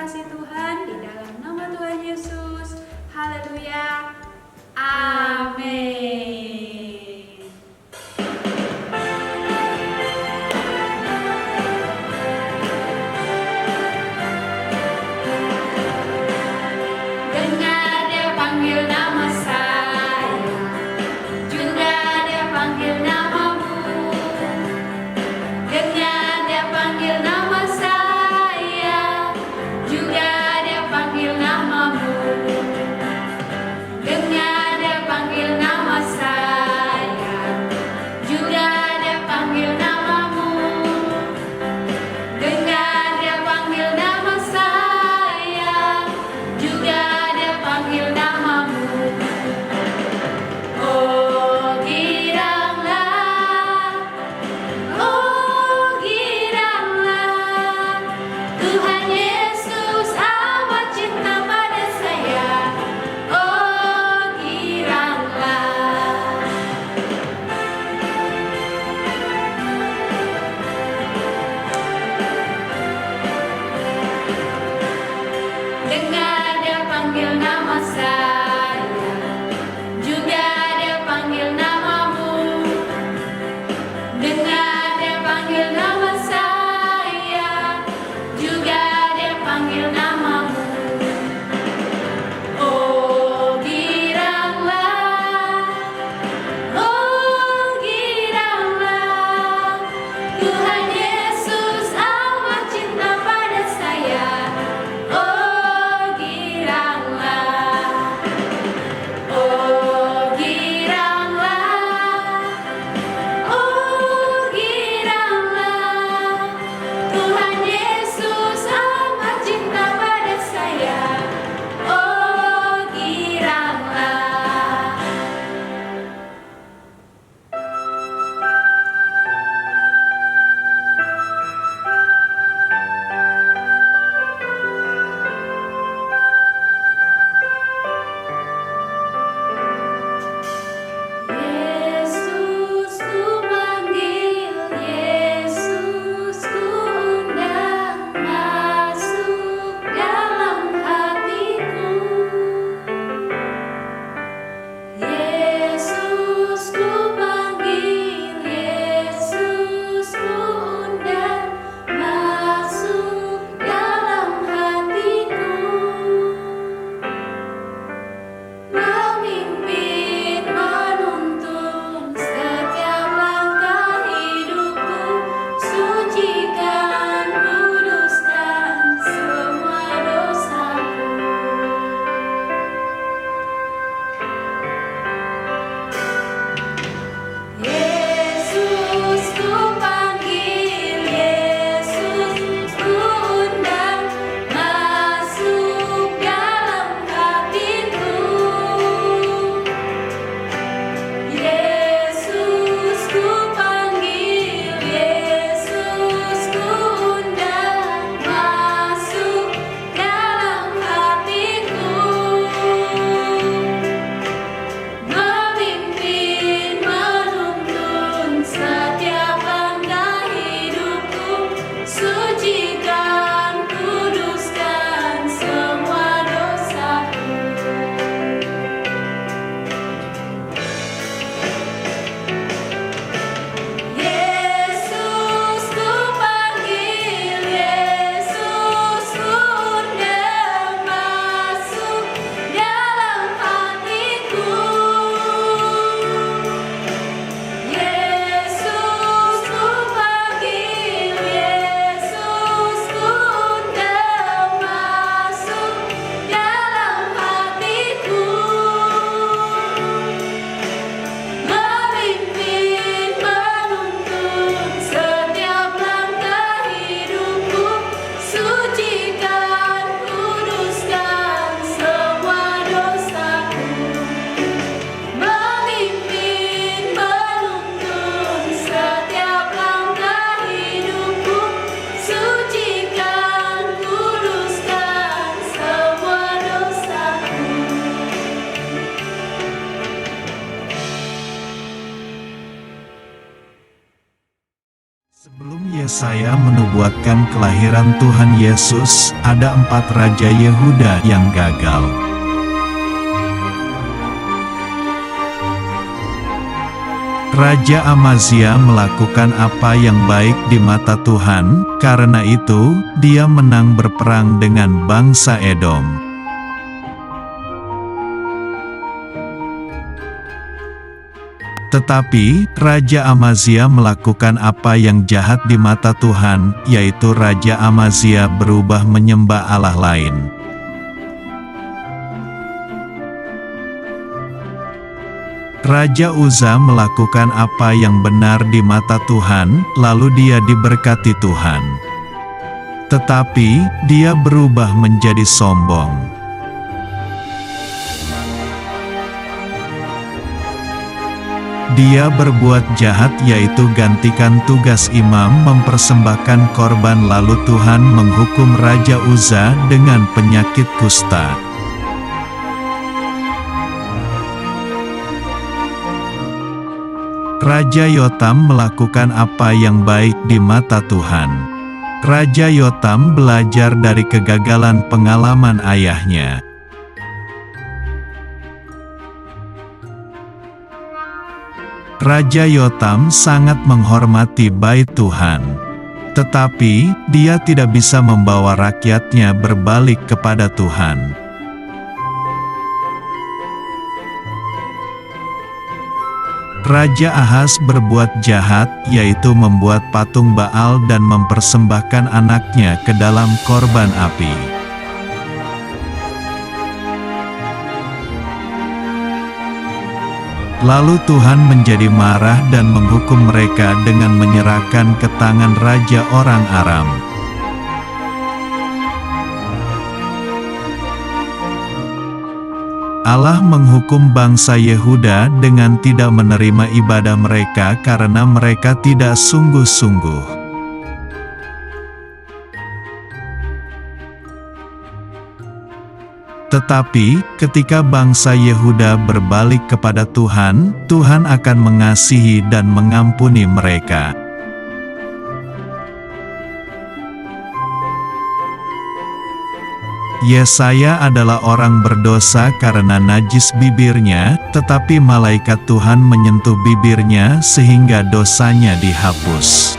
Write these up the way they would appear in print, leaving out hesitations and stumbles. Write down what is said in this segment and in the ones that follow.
kasih Tuhan di dalam nama Tuhan Yesus. Haleluya. Amin. Dengar dia panggil nama saya, juga dia panggil namamu. Dengar dia panggil nama saya, juga Yesaya menubuatkan kelahiran Tuhan Yesus. Ada 4 raja Yehuda yang gagal. Raja Amazia melakukan apa yang baik di mata Tuhan, karena itu, dia menang berperang dengan bangsa Edom. Tetapi, Raja Amazia melakukan apa yang jahat di mata Tuhan, yaitu Raja Amazia berubah menyembah Allah lain. Raja Uzza melakukan apa yang benar di mata Tuhan, lalu dia diberkati Tuhan. Tetapi, dia berubah menjadi sombong. Dia berbuat jahat, yaitu gantikan tugas imam mempersembahkan korban, lalu Tuhan menghukum Raja Uzza dengan penyakit kusta. Raja Yotam melakukan apa yang baik di mata Tuhan. Raja Yotam belajar dari kegagalan pengalaman ayahnya. Raja Yotam sangat menghormati Bait Tuhan. Tetapi, dia tidak bisa membawa rakyatnya berbalik kepada Tuhan. Raja Ahaz berbuat jahat, yaitu membuat patung Baal dan mempersembahkan anaknya ke dalam korban api. Lalu Tuhan menjadi marah dan menghukum mereka dengan menyerahkan ke tangan raja orang Aram. Allah menghukum bangsa Yehuda dengan tidak menerima ibadah mereka karena mereka tidak sungguh-sungguh. Tetapi, ketika bangsa Yehuda berbalik kepada Tuhan, Tuhan akan mengasihi dan mengampuni mereka. Yesaya adalah orang berdosa karena najis bibirnya, tetapi malaikat Tuhan menyentuh bibirnya sehingga dosanya dihapus.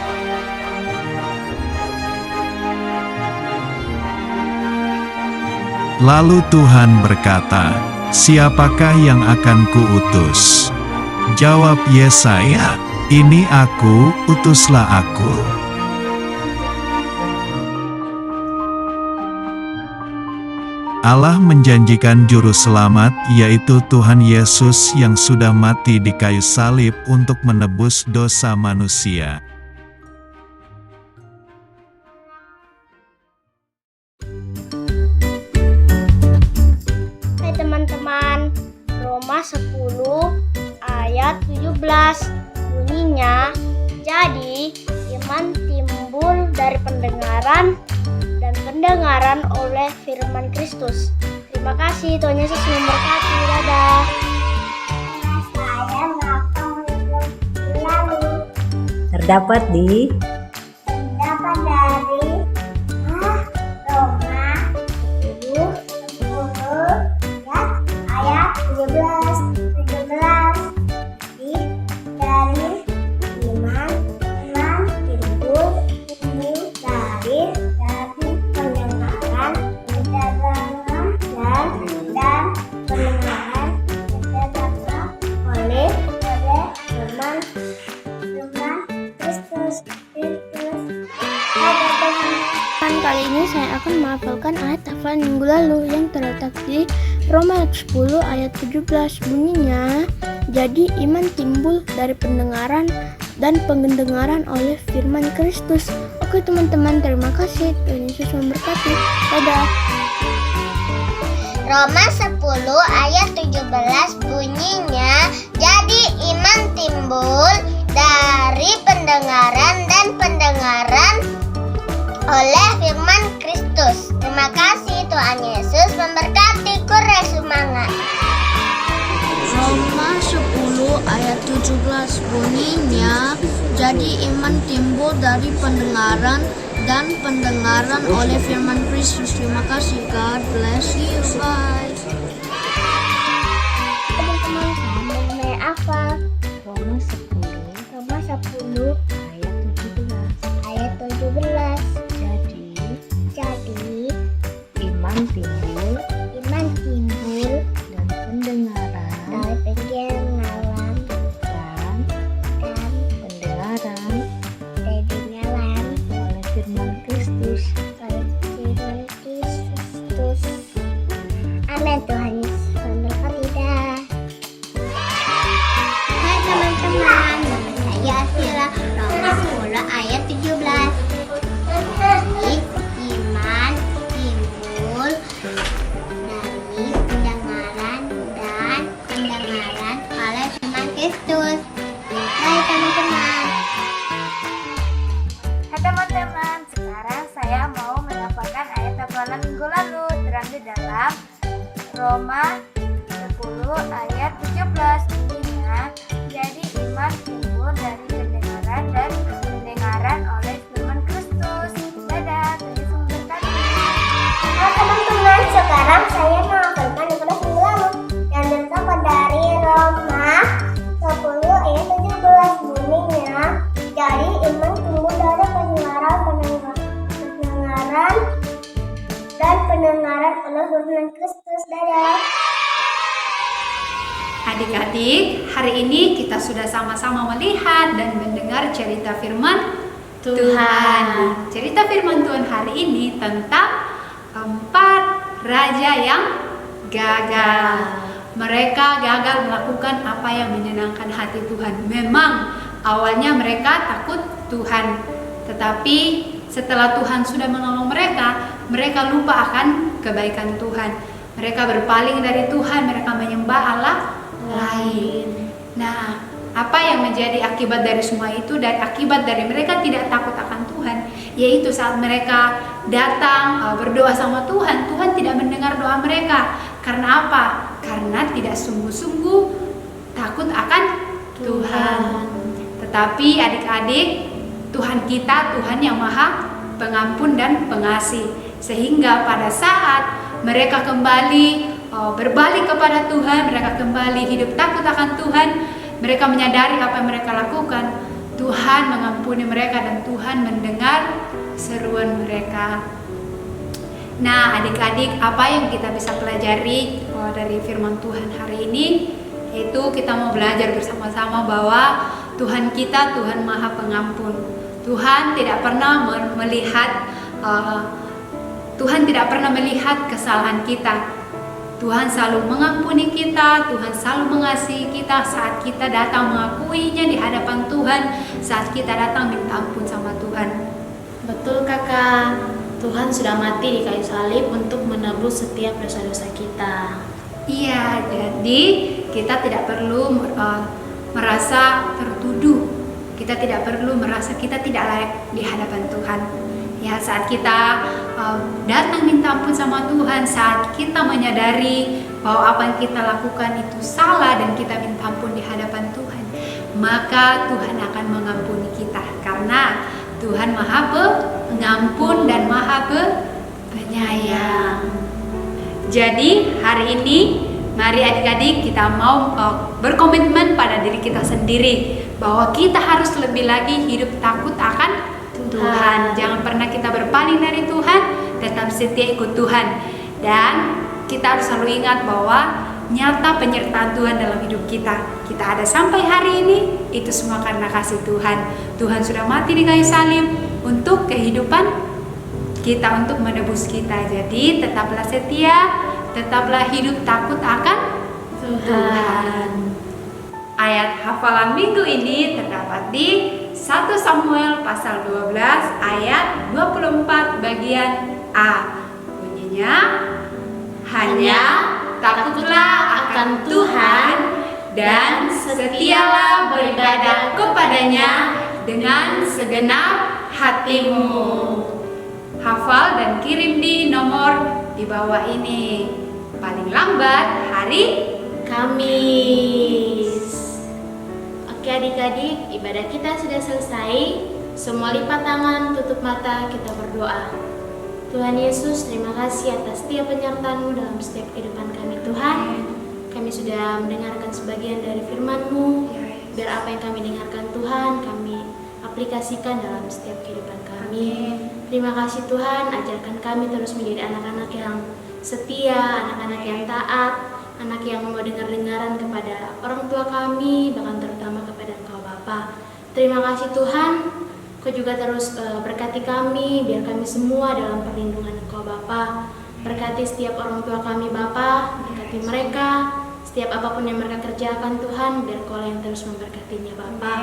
Lalu Tuhan berkata, "Siapakah yang akan kuutus?" Jawab Yesaya, "Ini aku, utuslah aku." Allah menjanjikan juru selamat, yaitu Tuhan Yesus yang sudah mati di kayu salib untuk menebus dosa manusia. Hai teman-teman, Roma 10 ayat 17 bunyinya, "Jadi iman timbul dari pendengaran, dan pendengaran oleh firman Kristus." Terima kasih, Tuhan Yesus memberkati. Dadah. Saya melakukan lalu terdapat dari Roma 10 ayat 17 dari iman timbul dari pendengaran dan pendengaran oleh firman Kristus. Kali ini saya akan menghafalkan ayat hafalan minggu lalu yang terletak di Roma 10 ayat 17 bunyinya, "Jadi iman timbul dari pendengaran dan pendengaran oleh firman Kristus." Oke teman-teman, terima kasih. Tuhan Yesus memberkati. Dadah. Roma 10 ayat 17 bunyinya, "Jadi iman timbul dari pendengaran dan pendengaran oleh firman Kristus." Terima kasih, Tuhan Yesus memberkati. Kurang semangat. Roma 10 ayat ayat 17 bunyinya, jadi iman timbul dari pendengaran dan pendengaran oleh firman Kristus. Terima kasih. God bless you. Bye. Teman-teman, saya hafal Roma 10 Roma 10 ayat 17. ayat 17. Jadi, Jadi iman timbul iman timbul dari pendengaran dari pendengaran dan dan pendengaran oleh firman Kristus. oleh firman Kristus. Amin. Tuhan Yesus memberkati. Hai teman-teman, saya Asila. Roma 10 ayat 17. Jadi iman timbul dari pendengaran dan pendengaran oleh firman Kristus. Hai teman-teman. Hai teman-teman, sekarang saya mau menyampaikan ayat hafalan minggu lalu terambil dalam Roma 10 ayat 17 bunyinya, jadi iman timbul dari pendengaran dan pendengaran oleh firman Kristus. Dadah, Tuhan Yesus memberkati. Hai teman-teman, sekarang saya menghafalkan kelas minggu lalu yang terdapat dari Roma 10 ayat 17 bunyinya, jadi iman timbul dari pendengaran dan pendengaran oleh firman Kristus. Dadah. Adik-adik, hari ini kita sudah sama-sama melihat dan mendengar cerita firman Tuhan. Cerita firman Tuhan hari ini tentang 4 raja yang gagal. Mereka gagal melakukan apa yang menyenangkan hati Tuhan. Memang awalnya mereka takut Tuhan, tetapi setelah Tuhan sudah menolong mereka, mereka lupa akan kebaikan Tuhan. Mereka berpaling dari Tuhan, mereka menyembah Allah lain. Nah, apa yang menjadi akibat dari semua itu? Dari akibat dari mereka tidak takut akan Tuhan, yaitu saat mereka datang berdoa sama Tuhan, Tuhan tidak mendengar doa mereka. Karena apa? Karena tidak sungguh-sungguh takut akan Tuhan. Tetapi adik-adik, Tuhan kita Tuhan yang maha pengampun dan pengasih, sehingga pada saat mereka kembali berbalik kepada Tuhan, mereka kembali hidup takut akan Tuhan, mereka menyadari apa yang mereka lakukan, Tuhan mengampuni mereka dan Tuhan mendengar seruan mereka. Nah adik-adik, apa yang kita bisa pelajari dari firman Tuhan hari ini? Yaitu kita mau belajar bersama-sama bahwa Tuhan kita Tuhan maha pengampun. Tuhan tidak pernah melihat kesalahan kita. Tuhan selalu mengampuni kita, Tuhan selalu mengasihi kita saat kita datang mengakuinya di hadapan Tuhan, saat kita datang minta ampun sama Tuhan. Betul kakak, Tuhan sudah mati di kayu salib untuk menebus setiap dosa-dosa kita. Iya, jadi kita tidak perlu merasa tertuduh, kita tidak perlu merasa kita tidak layak di hadapan Tuhan. Ya, saat kita datang minta ampun sama Tuhan, saat kita menyadari bahwa apa yang kita lakukan itu salah dan kita minta ampun di hadapan Tuhan, maka Tuhan akan mengampuni kita karena Tuhan maha pengampun dan maha penyayang. Jadi hari ini mari adik-adik kita mau berkomitmen pada diri kita sendiri bahwa kita harus lebih lagi hidup takut akan Tuhan. Jangan pernah kita berpaling dari Tuhan, tetap setia ikut Tuhan. Dan kita harus selalu ingat bahwa nyata penyertaan Tuhan dalam hidup kita. Kita ada sampai hari ini, itu semua karena kasih Tuhan. Tuhan sudah mati di kayu salib untuk kehidupan kita, untuk menebus kita. Jadi tetaplah setia, tetaplah hidup takut akan Tuhan. Ayat hafalan minggu ini terdapat di 1 Samuel pasal 12 ayat 24 bagian A. Bunyinya, hanya takutlah akan Tuhan dan setialah beribadah kepadanya dengan segenap hatimu. Hafal dan kirim di nomor di bawah ini. Paling lambat hari Kamis. Oke adik-adik, ibadah kita sudah selesai. Semua lipat tangan, tutup mata, kita berdoa. Tuhan Yesus, terima kasih atas setiap penyertaan-Mu dalam setiap kehidupan kami Tuhan. Kami sudah mendengarkan sebagian dari firman-Mu. Biar apa yang kami dengarkan Tuhan, kami aplikasikan dalam setiap kehidupan kami. Terima kasih Tuhan, ajarkan kami terus menjadi anak-anak yang setia, anak-anak yang taat, anak yang mau dengar-dengaran kepada orang tua kami, bahkan terutama kepada Engkau Bapa. Terima kasih Tuhan, Kau juga terus berkati kami, biar kami semua dalam perlindungan Engkau Bapa. Berkati setiap orang tua kami Bapa, berkati mereka, setiap apapun yang mereka kerjakan Tuhan, biar Kau yang terus memberkatinya Bapa.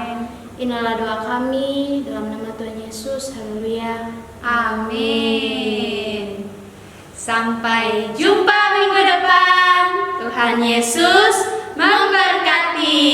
Inilah doa kami dalam nama Tuhan Yesus. Haleluya. Amin. Sampai jumpa minggu depan. Tuhan Yesus memberkati.